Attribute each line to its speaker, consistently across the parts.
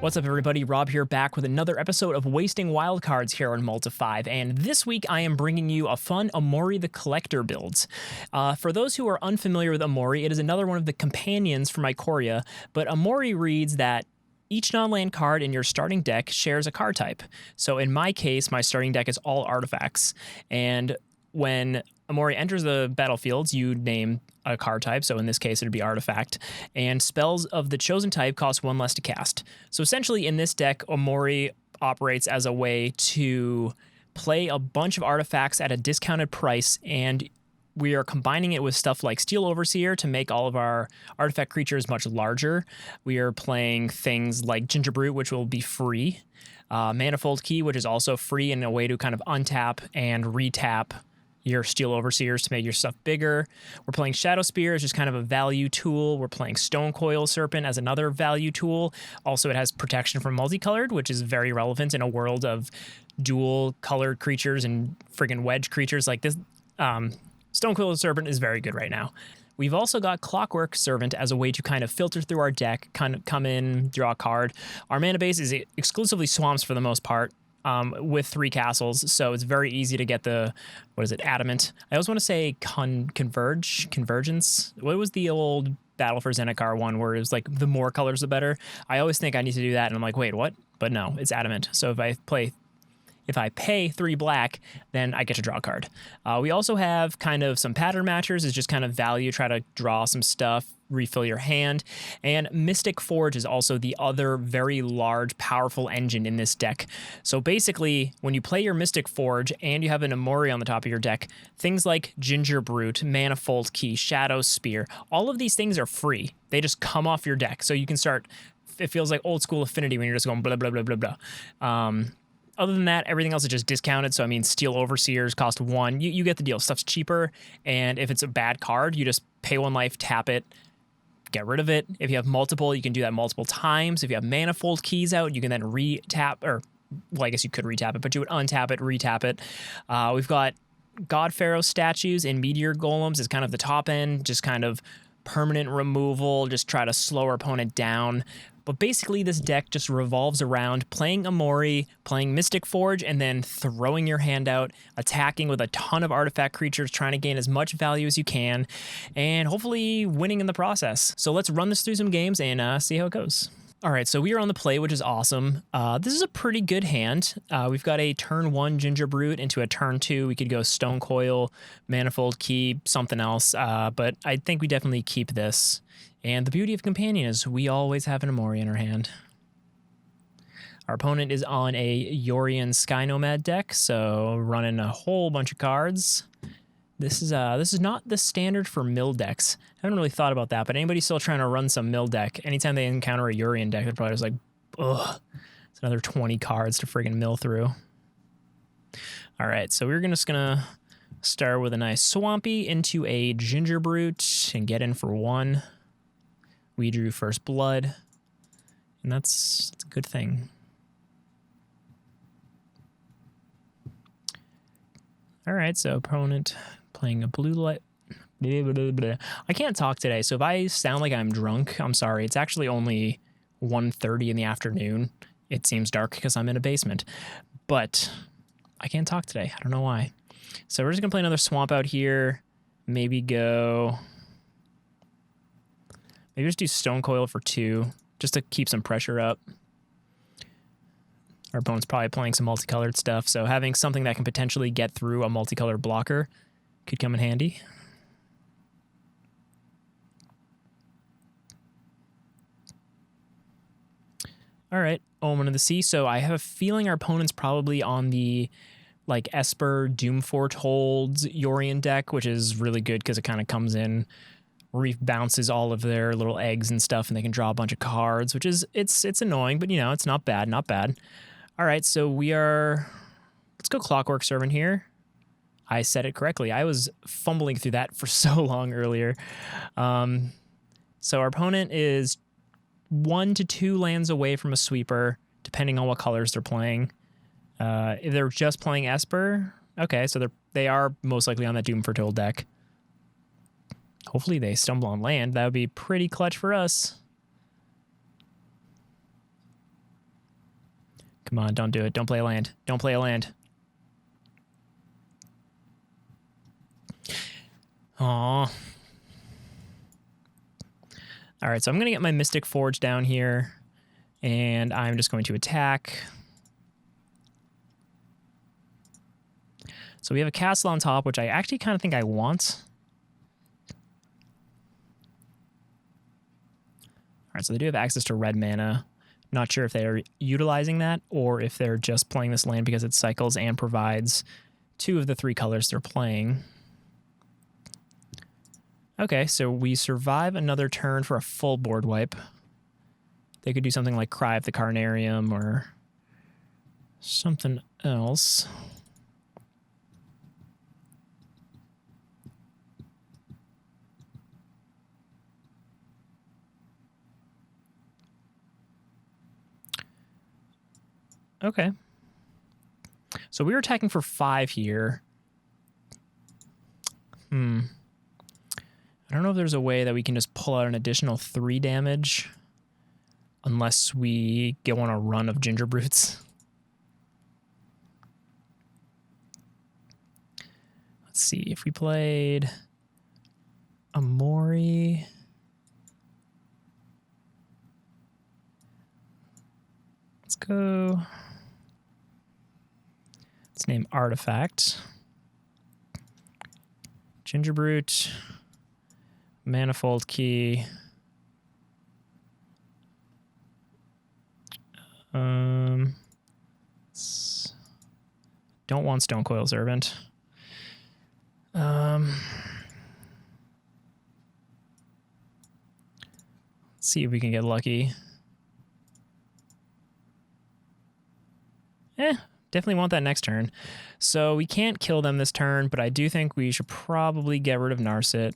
Speaker 1: What's up, everybody? Rob here, back with another episode of Wasting Wildcards here on Multi5, and this week I am bringing you a fun Umori the Collector build. For those who are unfamiliar with Umori, it is another one of the companions for Mycoria, but Umori reads that each non-land card in your starting deck shares a card type. So in my case, my starting deck is all artifacts, and when Umori enters the battlefields, you name a card type, so in this case it'd be artifact, and spells of the chosen type cost one less to cast. So essentially in this deck, Umori operates as a way to play a bunch of artifacts at a discounted price, and we are combining it with stuff like Steel Overseer to make all of our artifact creatures much larger. We are playing things like Ginger Brute, which will be free, Manifold Key, which is also free, in a way to kind of untap and retap your Steel Overseers to make your stuff bigger. We're playing Shadow Spear as just kind of a value tool. We're playing Stone Coil Serpent as another value tool. Also, it has protection from multicolored, which is very relevant in a world of dual colored creatures and friggin' wedge creatures like this. Stone Coil Serpent is very good right now. We've also got Clockwork Servant as a way to kind of filter through our deck, kind of come in, draw a card. Our mana base is exclusively swamps for the most part, with 3 castles, so it's very easy to get the, adamant. I always want to say convergence. What was the old Battle for Zendikar one where it was like the more colors the better? I always think I need to do that, and I'm like, wait, what? But no, it's adamant. So if I pay 3 black, then I get to draw a card. We also have kind of some pattern matchers. It's just kind of value, try to draw some stuff, refill your hand. And Mystic Forge is also the other very large, powerful engine in this deck. So basically, when you play your Mystic Forge and you have an Umori on the top of your deck, things like Ginger Brute, Manifold Key, Shadow Spear, all of these things are free. They just come off your deck. So you can start, it feels like old school Affinity when you're just going blah, blah, blah, blah, blah. Other than that, everything else is just discounted. So, I mean, Steel Overseers cost 1. You get the deal. Stuff's cheaper. And if it's a bad card, you just pay 1 life, tap it, get rid of it. If you have multiple, you can do that multiple times. If you have Manifold Keys out, you can then re-tap, or, well, I guess you could re-tap it, but you would untap it, re-tap it. We've got God Pharaoh statues and Meteor Golems is kind of the top end, just kind of permanent removal, just try to slow our opponent down. But basically, this deck just revolves around playing Umori, playing Mystic Forge, and then throwing your hand out, attacking with a ton of artifact creatures, trying to gain as much value as you can, and hopefully winning in the process. So let's run this through some games and see how it goes. All right, so we are on the play, which is awesome. This is a pretty good hand. We've got a turn 1 Ginger Brute into a turn 2. We could go Stone Coil, Manifold Key, something else, but I think we definitely keep this. And the beauty of Companion is we always have an Umori in our hand. Our opponent is on a Yorion Sky Nomad deck, so running a whole bunch of cards. This is not the standard for mill decks. I haven't really thought about that, but anybody still trying to run some mill deck, anytime they encounter a Yorion deck, they're probably just like, ugh, it's another 20 cards to friggin' mill through. All right, so we're just gonna start with a nice Swampy into a Ginger Brute and get in for 1. We drew first blood, and that's a good thing. All right, so opponent playing a blue light. I can't talk today, so if I sound like I'm drunk, I'm sorry. It's actually only 1:30 in the afternoon. It seems dark because I'm in a basement, but I can't talk today. I don't know why. So we're just gonna play another swamp out here. Maybe just do Stone Coil for 2, just to keep some pressure up. Our opponent's probably playing some multicolored stuff, so having something that can potentially get through a multicolored blocker could come in handy. All right, Omen of the Sea. So I have a feeling our opponent's probably on the like Esper, Doomforge Holds, Yorion deck, which is really good because it kind of comes in, bounces all of their little eggs and stuff, and they can draw a bunch of cards, which is, it's annoying, but you know, it's not bad, not bad. All right, so let's go Clockwork Servant here. I said it correctly. I was fumbling through that for so long earlier. So our opponent is 1 to 2 lands away from a sweeper, depending on what colors they're playing. If they're just playing Esper, okay, so they are most likely on that Doom Foretold deck. Hopefully they stumble on land. That would be pretty clutch for us. Come on, don't do it. Don't play a land. Don't play a land. Aw. All right, so I'm going to get my Mystic Forge down here, and I'm just going to attack. So we have a castle on top, which I actually kind of think I want. All right, so they do have access to red mana. Not sure if they're utilizing that or if they're just playing this land because it cycles and provides 2 of the 3 colors they're playing. Okay, so we survive another turn for a full board wipe. They could do something like Cry of the Carnarium or something else. Okay. So we were attacking for 5 here. I don't know if there's a way that we can just pull out an additional 3 damage unless we go on a run of Ginger Brutes. Let's see, if we played Umori. Let's go. Let's name Artifact. Ginger Brute. Manifold Key. Don't want Stonecoil Servant. Let's see if we can get lucky. Definitely want that next turn. So we can't kill them this turn, but I do think we should probably get rid of Narset.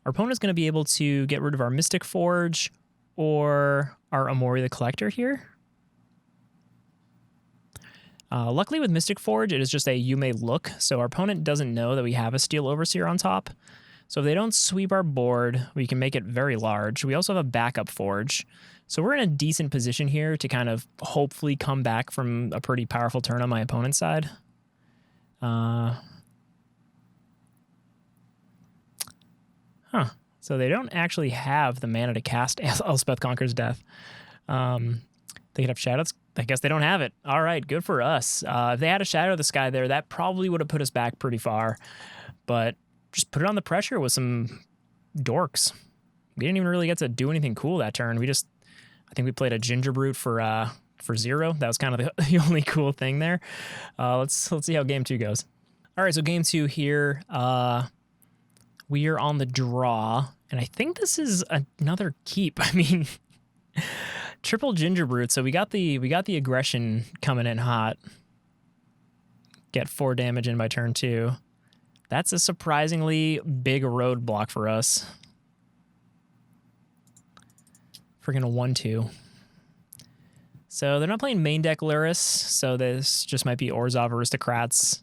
Speaker 1: Our opponent's going to be able to get rid of our Mystic Forge or our Umori the Collector here. Luckily with Mystic Forge, it is just a you may look, so our opponent doesn't know that we have a Steel Overseer on top. So if they don't sweep our board, we can make it very large. We also have a backup Forge. So we're in a decent position here to kind of hopefully come back from a pretty powerful turn on my opponent's side. So they don't actually have the mana to cast Elspeth Conquers Death. They could have Shadows. I guess they don't have it. All right, good for us. If they had a Shadow of the Sky there, that probably would have put us back pretty far. But just put it on the pressure with some dorks. We didn't even really get to do anything cool that turn. I think we played a Ginger Brute for 0. That was kind of the only cool thing there. Let's see how game 2 goes. All right, so game 2 here. We are on the draw, and I think this is another keep. I mean, triple Ginger Brute. So we got the aggression coming in hot. Get 4 damage in by turn 2. That's a surprisingly big roadblock for us. Freaking a 1/2. So they're not playing main deck Luris, so this just might be Orzhov Aristocrats.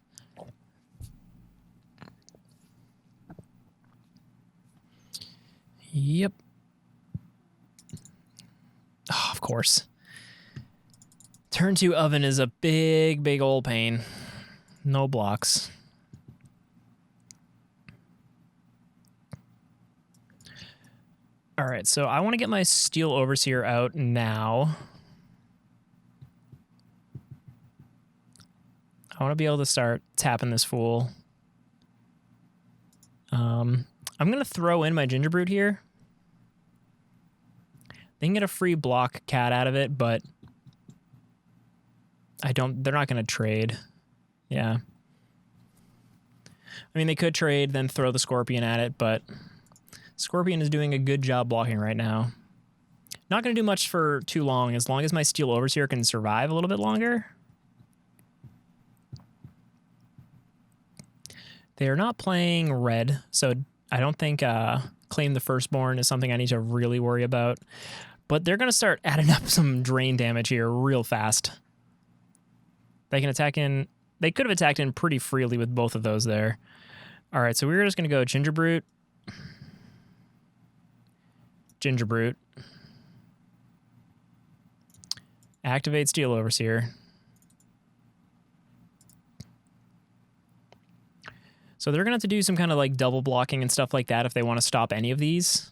Speaker 1: Yep. Oh, of course. Turn 2 Oven is a big old pain. No blocks. All right, so I want to get my Steel Overseer out now. I want to be able to start tapping this fool. I'm going to throw in my Ginger Brute here. They can get a free block cat out of it, but they're not going to trade. Yeah. I mean, they could trade, then throw the Scorpion at it, but Scorpion is doing a good job blocking right now. Not going to do much for too long as my Steel Overseer can survive a little bit longer. They're not playing red, so I don't think Claim the Firstborn is something I need to really worry about. But they're going to start adding up some drain damage here real fast. They can attack in... They could have attacked in pretty freely with both of those there. All right, so we're just going to go Ginger Brute. Ginger Brute. Activate Steel Overseer. So they're going to have to do some kind of like double blocking and stuff like that if they want to stop any of these.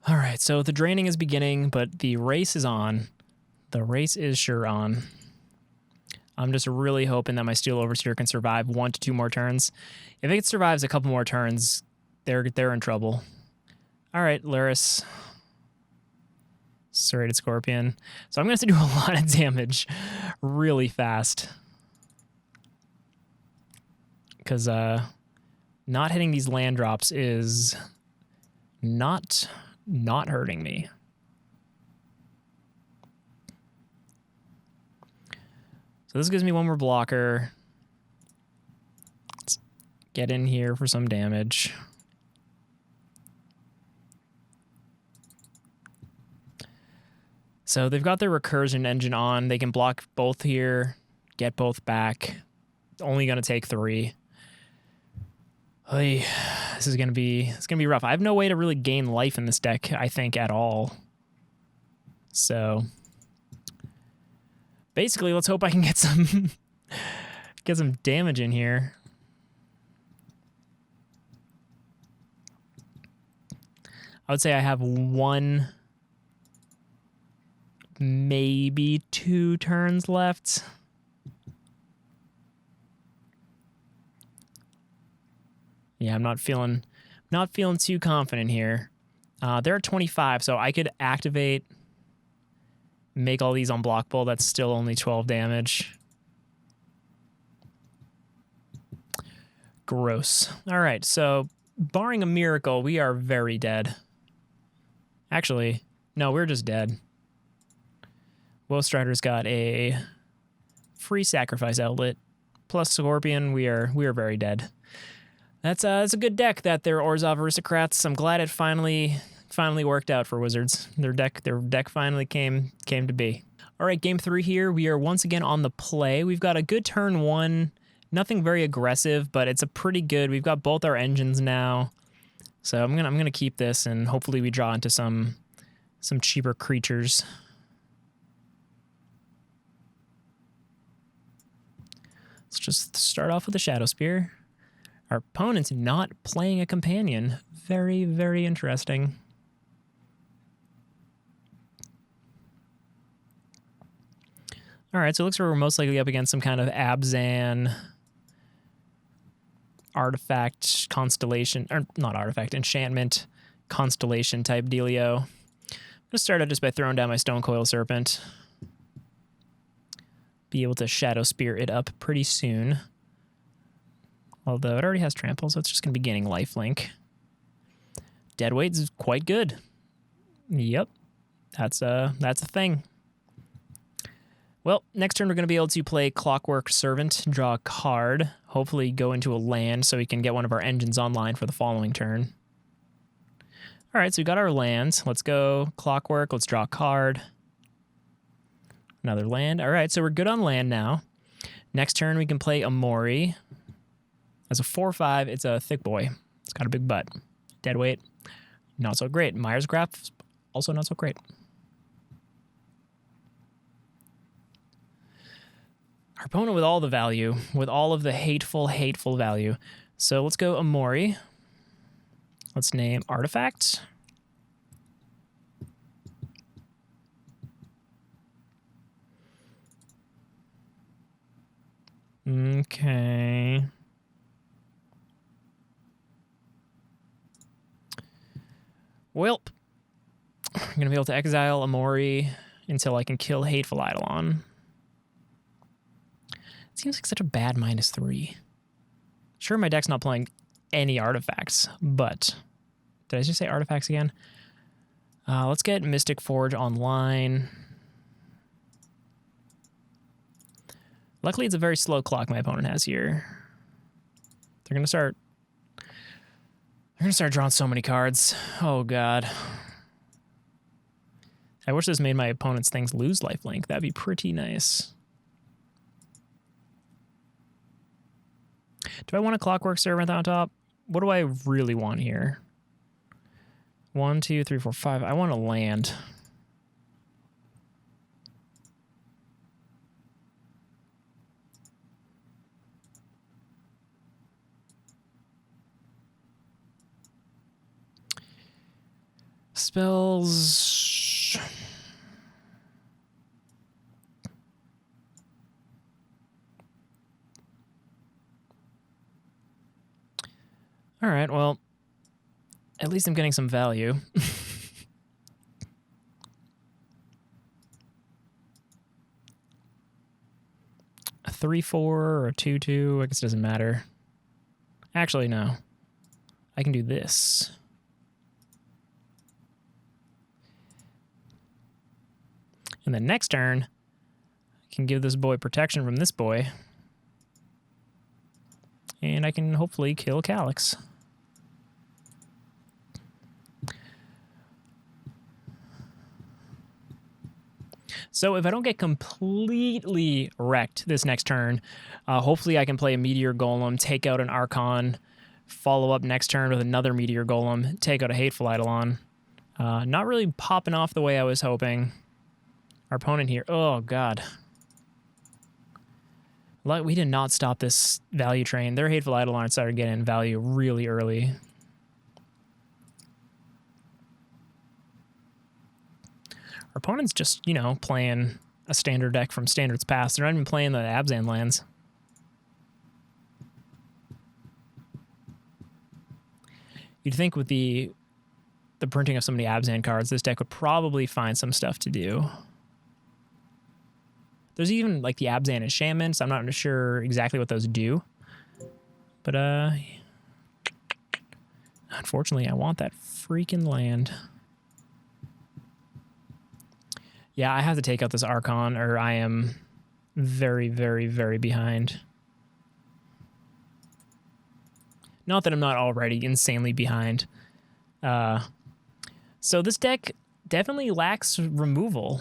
Speaker 1: All right, so the draining is beginning, but the race is on. The race is sure on. I'm just really hoping that my Steel Overseer can survive 1 to 2 more turns. If it survives a couple more turns, they're in trouble. All right, Luris. Serrated Scorpion. So I'm going to have to do a lot of damage really fast. Because not hitting these land drops is not hurting me. So this gives me 1 more blocker. Let's get in here for some damage. So they've got their recursion engine on. They can block both here, get both back. It's only going to take 3. Oy, this is gonna be rough. I have no way to really gain life in this deck, I think, at all. So basically, let's hope I can get some damage in here. I would say I have 1, maybe 2 turns left. Yeah, I'm not feeling too confident here. They're at 25, so I could activate, make all these unblockable. That's still only 12 damage. Gross. All right, so barring a miracle, we are very dead. Actually, no, we're just dead. Will Strider's got a free sacrifice outlet plus Scorpion. We are very dead. That's a good deck, that they're Orzhov Aristocrats. I'm glad it finally worked out for Wizards. Their deck finally came to be. All right, game 3 here. We are once again on the play. We've got a good turn 1. Nothing very aggressive, but it's a pretty good. We've got both our engines now. So I'm gonna keep this, and hopefully we draw into some cheaper creatures. Let's just start off with a Shadow Spear. Our opponent's not playing a companion. Very, very interesting. All right, so it looks like we're most likely up against some kind of Abzan artifact constellation, or not artifact, enchantment constellation type dealio. I'm going to start out just by throwing down my Stone Coil Serpent. Be able to Shadow Spear it up pretty soon. Although it already has trample, so it's just going to be gaining lifelink. Deadweight is quite good. Yep, that's a thing. Well, next turn we're going to be able to play Clockwork Servant, draw a card, hopefully go into a land so we can get one of our engines online for the following turn. All right, so we got our lands. Let's go Clockwork. Let's draw a card. Another land. All right, so we're good on land now. Next turn we can play Umori. As a 4/5, it's a thick boy. It's got a big butt. Deadweight, not so great. Myers Graph, also not so great. Our opponent with all the value, with all of the hateful value. So let's go Umori. Let's name Artifact. Okay. Welp. I'm going to be able to exile Umori until I can kill Hateful Eidolon. It seems like such a bad -3. Sure, my deck's not playing any artifacts, but... Did I just say artifacts again? Let's get Mystic Forge online. Luckily, it's a very slow clock my opponent has here. They're going to start... They're going to start drawing so many cards. Oh, God. I wish this made my opponent's things lose lifelink. That'd be pretty nice. Do I want a Clockwork Servant on top? What do I really want here? 1, 2, 3, 4, 5. I want to land. Spells. All right, well, at least I'm getting some value. A 3-4 or a 2-2, I guess it doesn't matter. Actually, no. I can do this. And then next turn, I can give this boy protection from this boy. And I can hopefully kill Calyx. So if I don't get completely wrecked this next turn, hopefully I can play a Meteor Golem, take out an Archon, follow up next turn with another Meteor Golem, take out a Hateful Eidolon. Not really popping off the way I was hoping. Our opponent here, oh god. We did not stop this value train. Their Hateful Eidolon started getting value really early. Our opponent's just, you know, playing a standard deck from Standards Past. They're not even playing the Abzan lands. You'd think with the printing of so many Abzan cards, this deck would probably find some stuff to do. There's even, like, the Abzan and Shaman, so I'm not sure exactly what those do. But, unfortunately, I want that freaking land. Yeah, I have to take out this Archon, or I am very, very, very behind. Not that I'm not already insanely behind. So this deck definitely lacks removal.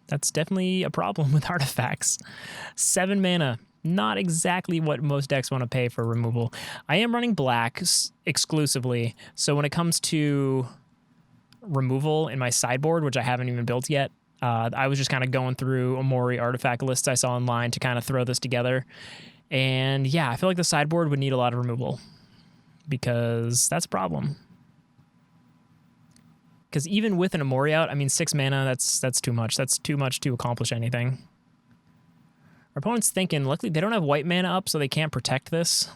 Speaker 1: That's definitely a problem with artifacts. 7 mana, not exactly what most decks want to pay for removal. I am running black exclusively, so when it comes to removal in my sideboard, which I haven't even built yet, I was just kind of going through Umori artifact lists I saw online to kind of throw this together. And yeah, I feel like the sideboard would need a lot of removal because that's a problem. Because even with an Umori out, I mean, 6 mana, that's too much. That's too much to accomplish anything. Our opponent's thinking, luckily they don't have white mana up, so they can't protect this.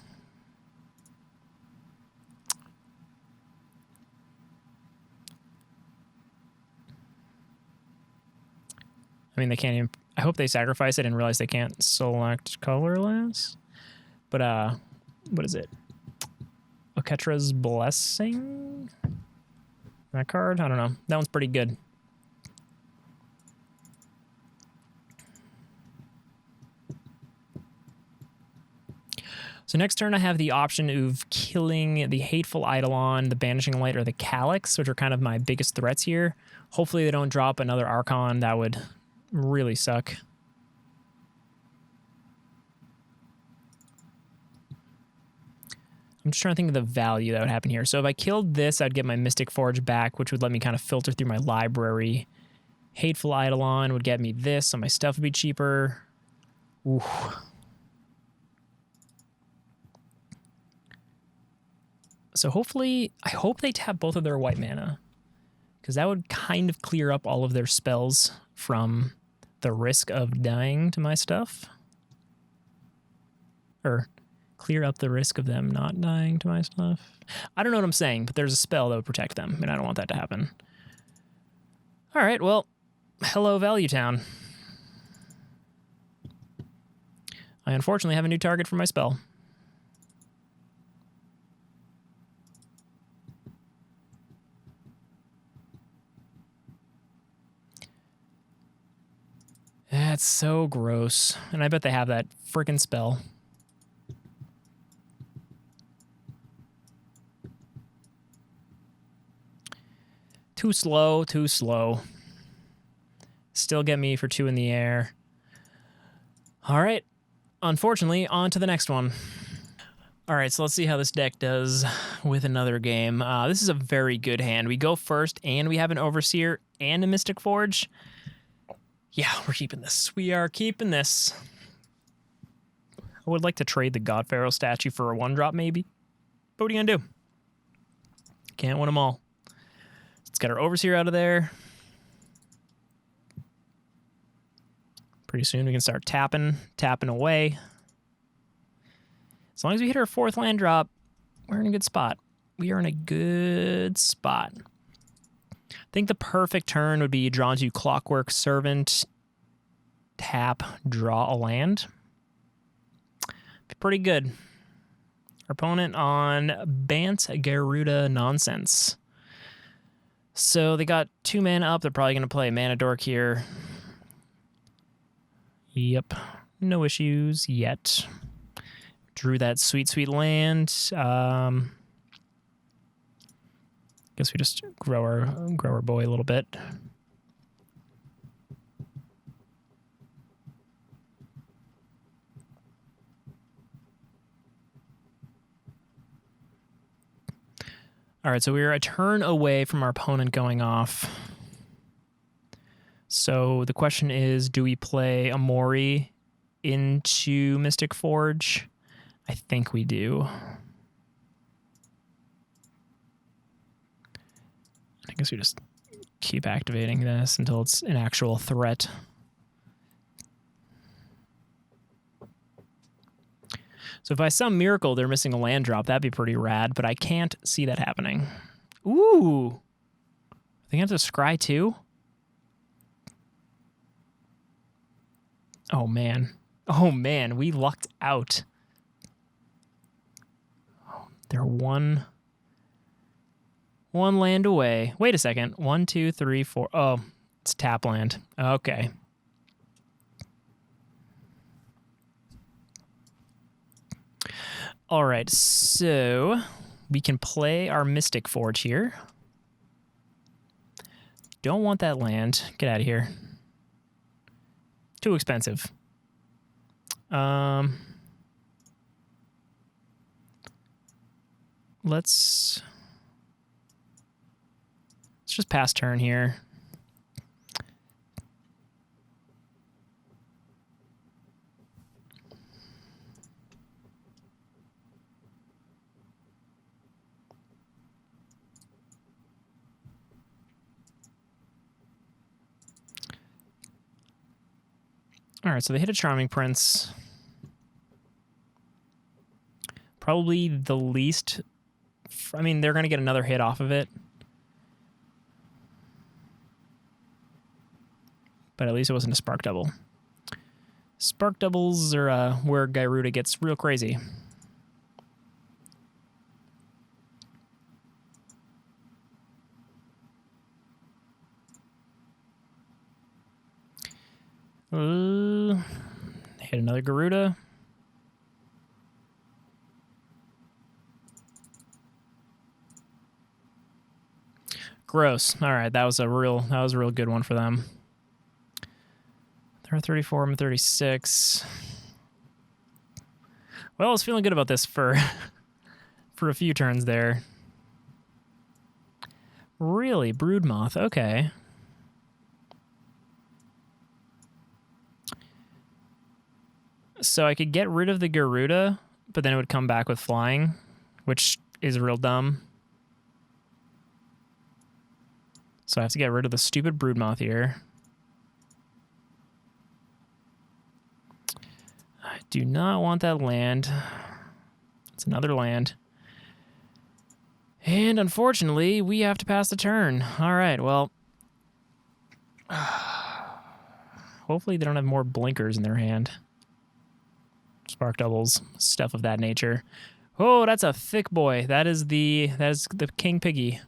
Speaker 1: I mean, they can't even... I hope they sacrifice it and realize they can't select colorless. But, what is it? Oketra's Blessing? That card? I don't know. That one's pretty good. So next turn I have the option of killing the Hateful Eidolon, the Banishing Light, or the Calyx, which are kind of my biggest threats here. Hopefully they don't drop another Archon. That would really suck. I'm just trying to think of the value that would happen here. So if I killed this, I'd get my Mystic Forge back, which would let me kind of filter through my library. Hateful Eidolon would get me this, so my stuff would be cheaper. Ooh. So hopefully, I hope they tap both of their white mana, because that would kind of clear up all of their spells from the risk of dying to my stuff. Or clear up the risk of them not dying to my stuff. I don't know what I'm saying, but there's a spell that would protect them, and I don't want that to happen. All right, well, hello, Value Town. I unfortunately have a new target for my spell. That's so gross. And I bet they have that frickin' spell. Too slow, too slow. still get me for 2 in the air. All right. Unfortunately, on to the next one. All right, so let's see how this deck does with another game. This is a very good hand. We go first, and we have an Overseer and a Mystic Forge. Yeah, we're keeping this. We are keeping this. I would like to trade the God Pharaoh statue for a 1-drop, maybe. But what are you going to do? Can't win them all. Let's get our Overseer out of there. Pretty soon we can start tapping away. As long as we hit our 4th land drop, we're in a good spot. We are in a good spot. I think the perfect turn would be draw into Clockwork Servant, tap, draw a land. Be pretty good. Our opponent on Bant Garuda Nonsense. So they got 2 mana up. They're probably going to play Mana Dork here. Yep. No issues yet. Drew that sweet, sweet land. Guess we just grow our boy a little bit. All right, so we're a turn away from our opponent going off. So the question is, do we play Umori into Mystic Forge? I think we do. I guess we just keep activating this until it's an actual threat. So if by some miracle they're missing a land drop, that'd be pretty rad, but I can't see that happening. Ooh! I think I have to scry too? Oh man. Oh man, we lucked out. They're one land away. Wait a second. 1, 2, 3, 4. Oh, it's tap land. Okay. All right, so we can play our Mystic Forge here. Don't want that land. Get out of here. Too expensive. Let's just pass turn here. All right, so they hit a Charming Prince. Probably the least... I mean, they're going to get another hit off of it. But at least it wasn't a Spark Double. Spark Doubles are where Garuda gets real crazy. Hit another Garuda. Gross. All right, that was a real good one for them. They're 34, I'm 36. Well, I was feeling good about this for a few turns there. Really, Broodmoth. Okay. So I could get rid of the Garuda, but then it would come back with flying, which is real dumb. So I have to get rid of the stupid Broodmoth here. I do not want that land. It's another land. And unfortunately, we have to pass the turn. All right, well. Hopefully they don't have more blinkers in their hand. Spark Doubles, stuff of that nature. Oh, that's a thick boy. That is the King Piggy.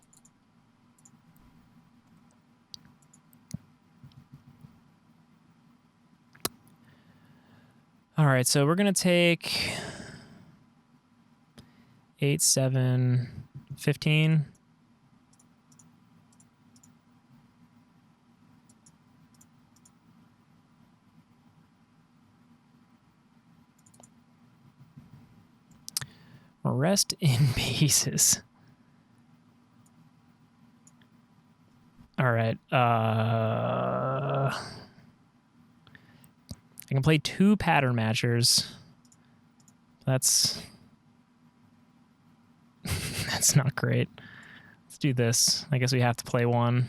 Speaker 1: All right, so we're going to take 8, 7, 15. Rest in pieces. All right. I can play 2 pattern matchers. That's that's not great. Let's do this. I guess we have to play 1.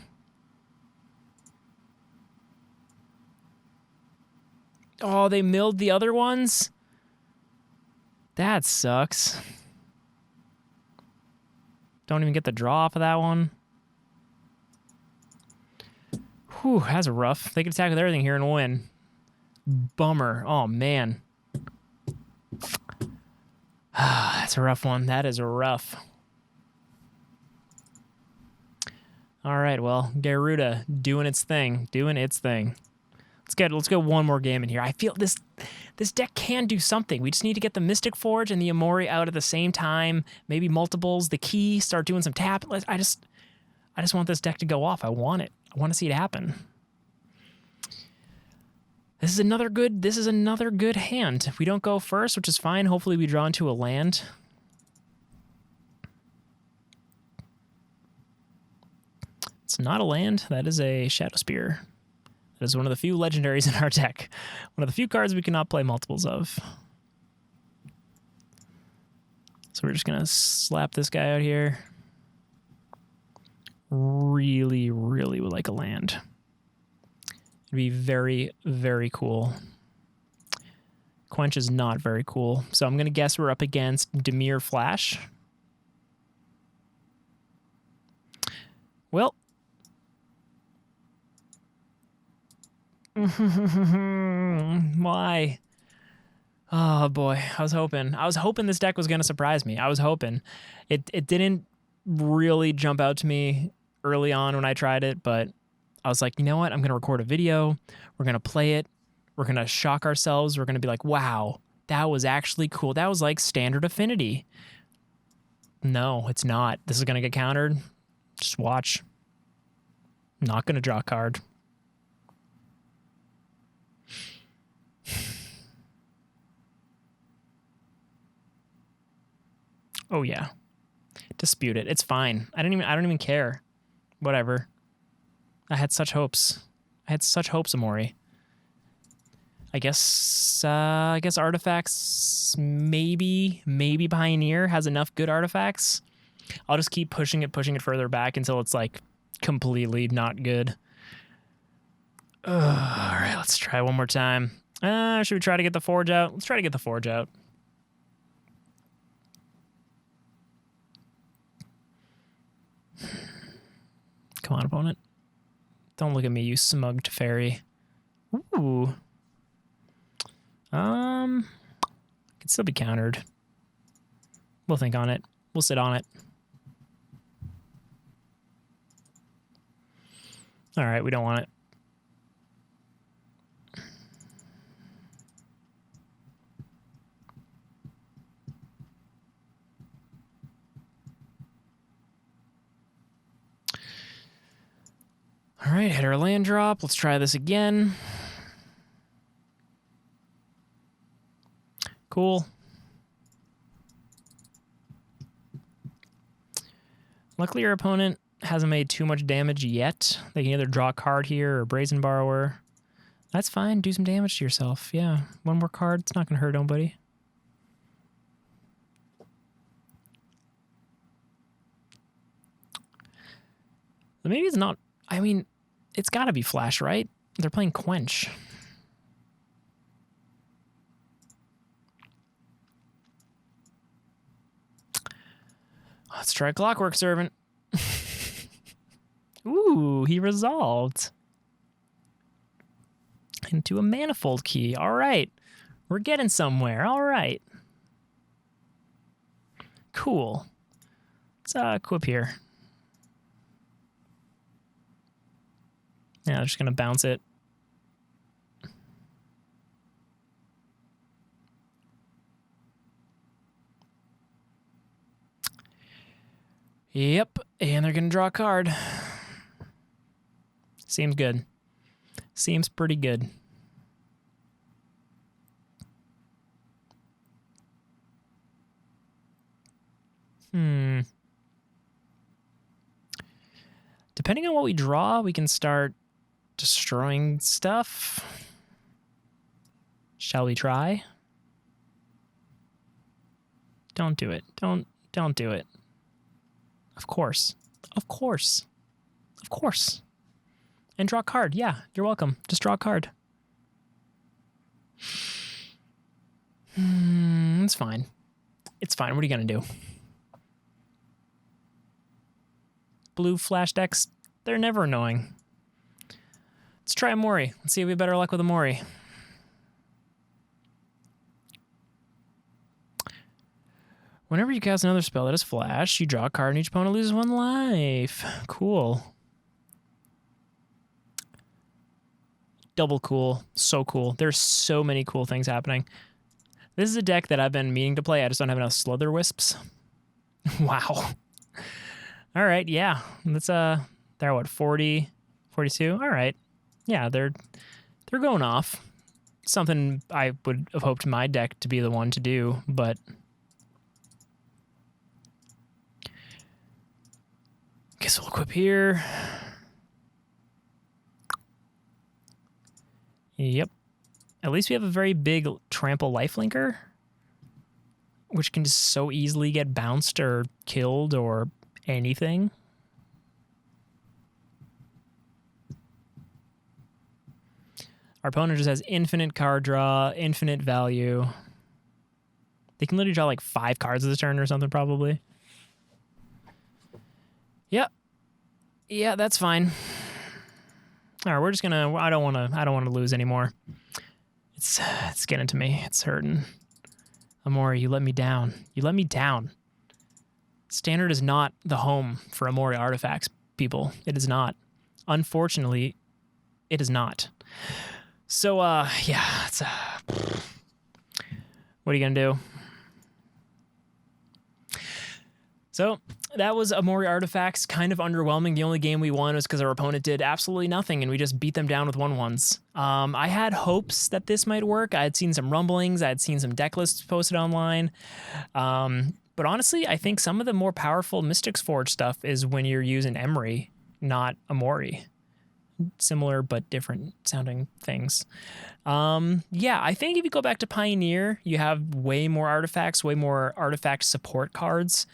Speaker 1: Oh, they milled the other ones? That sucks. Don't even get the draw off of that one. Whew, that's rough. They can attack with everything here and win. Bummer. Oh, man. That's a rough one. That is rough. All right, well, Garuda doing its thing. Doing its thing. Let's go one more game in here. I feel this deck can do something. We just need to get the Mystic Forge and the Umori out at the same time. Maybe multiples. The key. Start doing some tap. I just want this deck to go off. I want it. I want to see it happen. This is another good hand. If we don't go first, which is fine, hopefully we draw into a land. It's not a land. That is a Shadow Spear. That is one of the few legendaries in our deck. One of the few cards we cannot play multiples of. So we're just going to slap this guy out here. Really, really would like a land. It'd be very, very cool. Quench is not very cool. So I'm going to guess we're up against Dimir Flash. Well. Why? Oh boy, I was hoping this deck was going to surprise me. I was hoping. It didn't really jump out to me early on when I tried it, but I was like, you know what? I'm going to record a video. We're going to play it. We're going to shock ourselves. We're going to be like, wow, that was actually cool. That was like standard affinity. No, it's not. This is going to get countered. Just watch. Not going to draw a card. Oh yeah. Dispute it. It's fine. I don't even care. Whatever. I had such hopes. Umori. I guess artifacts, maybe Pioneer has enough good artifacts. I'll just keep pushing it further back until it's like completely not good. All right, let's try one more time. Should we try to get the Forge out? Let's try to get the Forge out. Come on, opponent. Don't look at me, you smugged fairy. Ooh. Could still be countered. We'll think on it. We'll sit on it. All right, we don't want it. All right, hit our land drop. Let's try this again. Cool. Luckily, your opponent hasn't made too much damage yet. They can either draw a card here or Brazen Borrower. That's fine. Do some damage to yourself. Yeah, one more card. It's not going to hurt nobody. But maybe it's not... I mean, it's got to be Flash, right? They're playing Quench. Let's try Clockwork Servant. Ooh, he resolved into a Manifold Key. All right. We're getting somewhere. All right. Cool. Let's equip here. Yeah, I'm just going to bounce it. Yep, and they're going to draw a card. Seems good. Seems pretty good. Depending on what we draw, we can start destroying stuff. Shall we try? Don't do it. Don't do it. Of course. Of course. Of course. And draw a card. Yeah, you're welcome. Just draw a card. It's fine. It's fine. What are you going to do? Blue flash decks, they're never annoying. Let's try Umori. Let's see if we have better luck with Umori. Whenever you cast another spell that is flash, you draw a card and each opponent loses 1 life. Cool. Double cool. So cool. There's so many cool things happening. This is a deck that I've been meaning to play. I just don't have enough Slither Wisps. Wow. All right, yeah. That's they're what, 40, 42? All right. Yeah, they're going off. Something I would have hoped my deck to be the one to do, but guess we'll equip here. Yep. At least we have a very big trample lifelinker, which can just so easily get bounced or killed or anything. Our opponent just has infinite card draw, infinite value. They can literally draw like 5 cards this turn or something, probably. Yep. Yeah, that's fine. All right, we're just gonna. I don't want to lose anymore. It's getting to me. It's hurting. Umori, you let me down. You let me down. Standard is not the home for Umori artifacts, people. It is not. Unfortunately, it is not. So, yeah, it's, what are you gonna do? So, that was Umori Artifacts, kind of underwhelming. The only game we won was because our opponent did absolutely nothing, and we just beat them down with 1/1s. I had hopes that this might work. I had seen some rumblings. I had seen some deck lists posted online. But honestly, I think some of the more powerful Mystics Forge stuff is when you're using Emery, not Umori. Similar but different sounding things. Yeah, I think if you go back to Pioneer, you have way more artifacts, way more artifact support cards.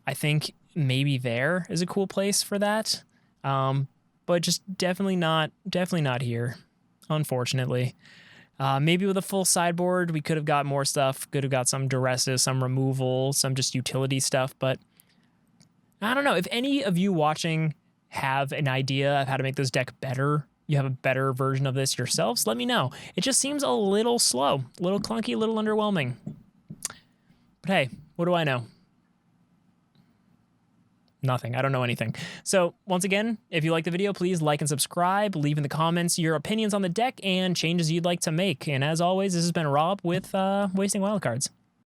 Speaker 1: I think maybe there is a cool place for that. But just definitely not here, unfortunately. Maybe with a full sideboard, we could have got more stuff. Could have got some duresses, some removal, some just utility stuff. But I don't know. If any of you watching have an idea of how to make this deck better, you have a better version of this yourselves, let me know. It just seems a little slow, a little clunky, a little underwhelming. But hey, what do I know? Nothing. I don't know anything. So once again, if you like the video, please like and subscribe. Leave in the comments your opinions on the deck and changes you'd like to make. And as always, this has been Rob with Wasting Wildcards.